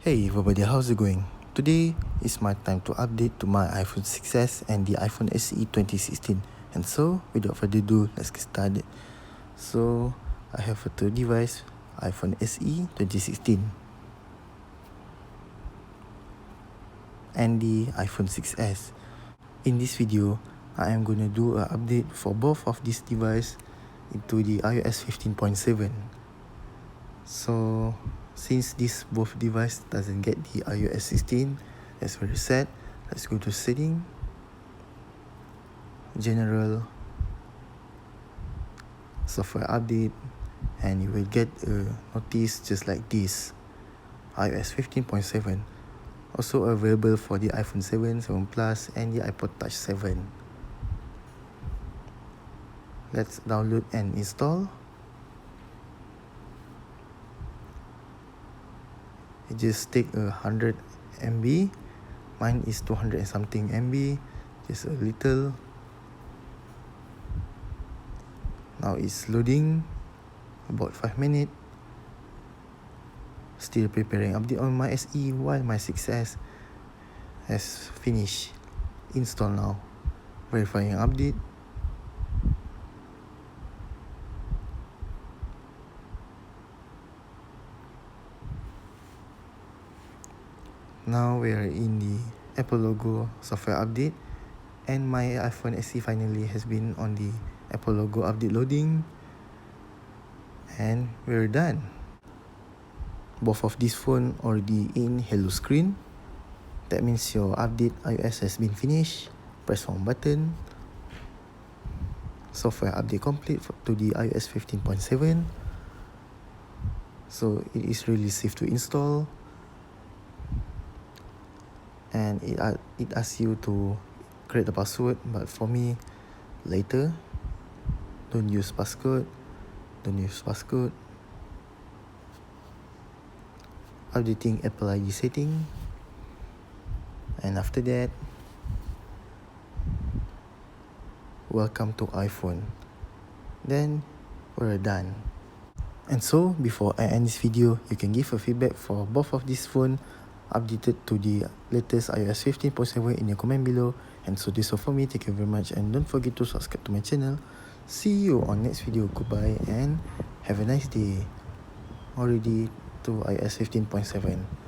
Hey everybody, how's it going? Today is my time to update to my iPhone 6s and the iPhone SE 2016. And so, without further ado, let's get started. So, I have a third device, iPhone SE 2016 and the iPhone 6s. In this video, I am gonna do an update for both of these devices into the iOS 15.7. So, since this both device doesn't get the iOS 16, as very sad, let's go to setting, general, software update, and you will get a notice just like this, iOS 15.7, also available for the iPhone 7, 7 Plus, and the iPod Touch 7. Let's download and install. It just take 100 MB. Mine is 200 and something MB, just a little. Now it's loading, about 5 minutes. Still preparing update on my SE while my 6S has finished. Install now. Verifying update. Now we are in the Apple logo software update, and my iPhone SE finally has been on the Apple logo update loading, and we're done. Both of these phones already in hello screen. That means your update iOS has been finished. Press home button. Software update complete to the iOS 15.7. So it is really safe to install. And it asks you to create a password, but for me, later. Don't use passcode. Updating Apple ID setting, and after that, welcome to iPhone. Then we're done. And so, before I end this video, you can give a feedback for both of these phones updated to the latest iOS 15.7 in your comment below. And so this is all for me. Thank you very much, and don't forget to subscribe to my channel. See you on next video. Goodbye and have a nice day. Already to iOS 15.7.